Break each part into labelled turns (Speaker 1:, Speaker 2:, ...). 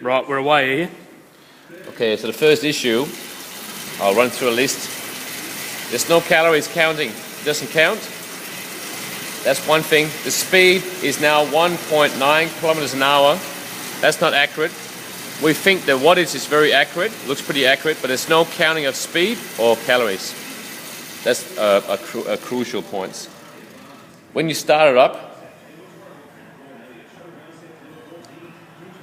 Speaker 1: Right, we're away here.
Speaker 2: Okay, so the first issue, I'll run through a list. There's no calories counting. It doesn't count. That's one thing. The speed is now 1.9 kilometers an hour. That's not accurate. We think the wattage is very accurate, looks pretty accurate, but there's no counting of speed or calories. That's a crucial point. When you start it up,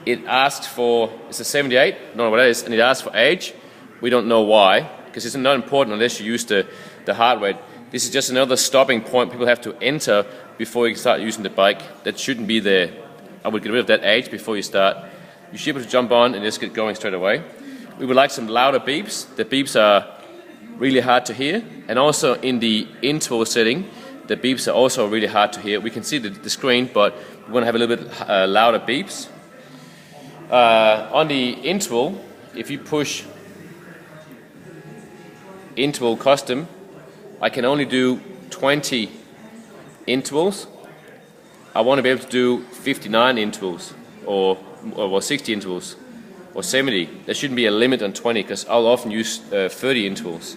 Speaker 2: it asks for, it's a 78, don't know what it is, and it asks for age. We don't know why, because it's not important unless you use the heart rate. This is just another stopping point people have to enter before you can start using the bike. That shouldn't be there. I would get rid of that age before you start. You should be able to jump on and just get going straight away. We would like some louder beeps. The beeps are really hard to hear. And also in the interval setting, the beeps are also really hard to hear. We can see the screen, but we want to have a little bit louder beeps. On the interval, if you push interval custom, I can only do 20 intervals. I want to be able to do 59 intervals or 60 intervals or 70. There shouldn't be a limit on 20 because I'll often use 30 intervals.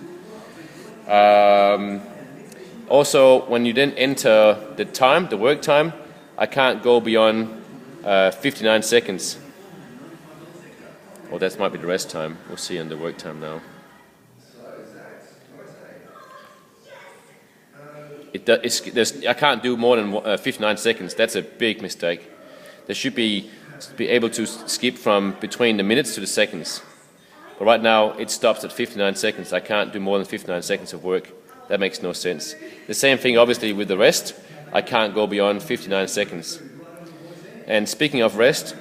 Speaker 2: Also, when you then enter the time, the work time, I can't go beyond 59 seconds. Well, that might be the rest time. We'll see on the work time now. I can't do more than 59 seconds. That's a big mistake. There should be able to skip from between the minutes to the seconds. But right now, it stops at 59 seconds. I can't do more than 59 seconds of work. That makes no sense. The same thing, obviously, with the rest. I can't go beyond 59 seconds. And speaking of rest,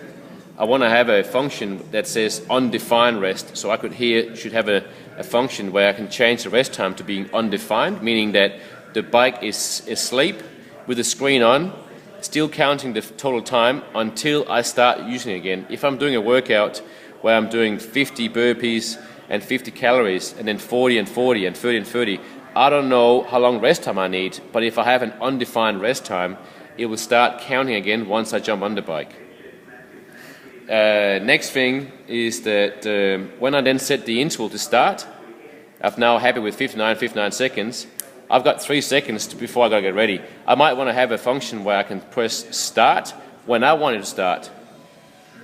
Speaker 2: I want to have a function that says undefined rest. So I should have a function where I can change the rest time to being undefined, meaning that the bike is asleep with the screen on, still counting the total time until I start using it again. If I'm doing a workout where I'm doing 50 burpees and 50 calories and then 40 and 40 and 30 and 30, I don't know how long rest time I need, but if I have an undefined rest time, it will start counting again once I jump on the bike. Next thing is that when I then set the interval to start, I'm now happy with 59 seconds. I've got 3 seconds before I gotta get ready. I might want to have a function where I can press start when I want it to start.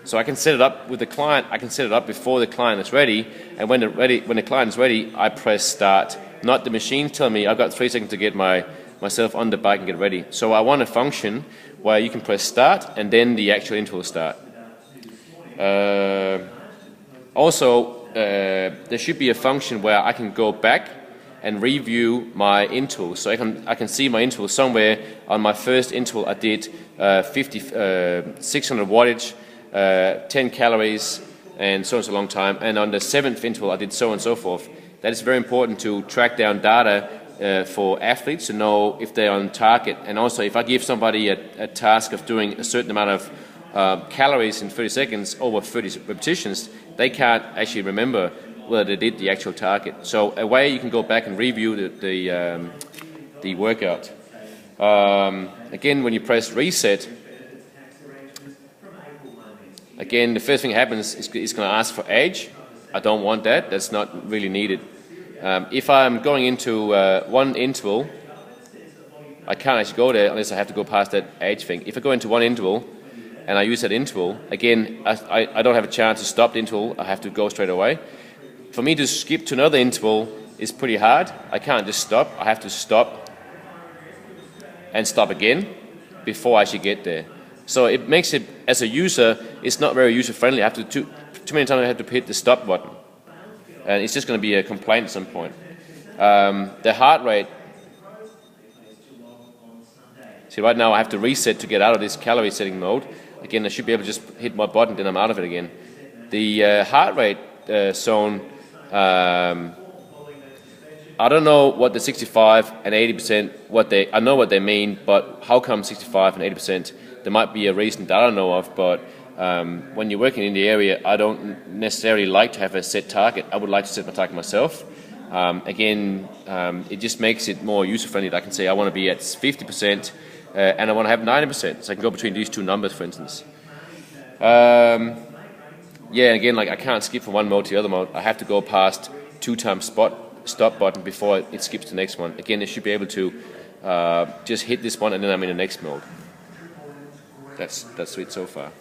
Speaker 2: So I can set it up with the client. I can set it up before the client is ready, and when the client is ready, I press start. Not the machine telling me I've got 3 seconds to get myself on the bike and get ready. So I want a function where you can press start and then the actual interval will start. Also, there should be a function where I can go back and review my interval. So I can see my interval somewhere. On my first interval, I did 600 wattage, 10 calories, and so on, so long time. And on the 7th interval, I did so on and so forth. That is very important to track down data for athletes to know if they're on target. And also, if I give somebody a task of doing a certain amount of calories in 30 seconds over 30 repetitions, they can't actually remember whether they did the actual target. So a way you can go back and review the workout. Again, when you press reset, again, the first thing that happens is it's going to ask for age. I don't want that. That's not really needed. If I'm going into one interval, I can't actually go there unless I have to go past that age thing. If I go into one interval and I use that interval, again, I don't have a chance to stop the interval. I have to go straight away. For me to skip to another interval is pretty hard. I can't just stop. I have to stop and stop again before I actually get there. So it makes it, as a user, it's not very user-friendly. I have to too many times I have to hit the stop button. And it's just going to be a complaint at some point. The heart rate, see right now I have to reset to get out of this calorie setting mode. Again, I should be able to just hit my button, then I'm out of it again. The heart rate zone, I don't know what the 65 and 80%, I know what they mean, but how come 65 and 80%? There might be a reason that I don't know of, but when you're working in the area, I don't necessarily like to have a set target. I would like to set my target myself. It just makes it more user-friendly. I can say I want to be at 50% and I want to have 90%. So I can go between these two numbers, for instance. Yeah, and again, like I can't skip from one mode to the other mode. I have to go past 2 times stop button before it skips to the next one. Again, it should be able to just hit this one and then I'm in the next mode. That's sweet so far.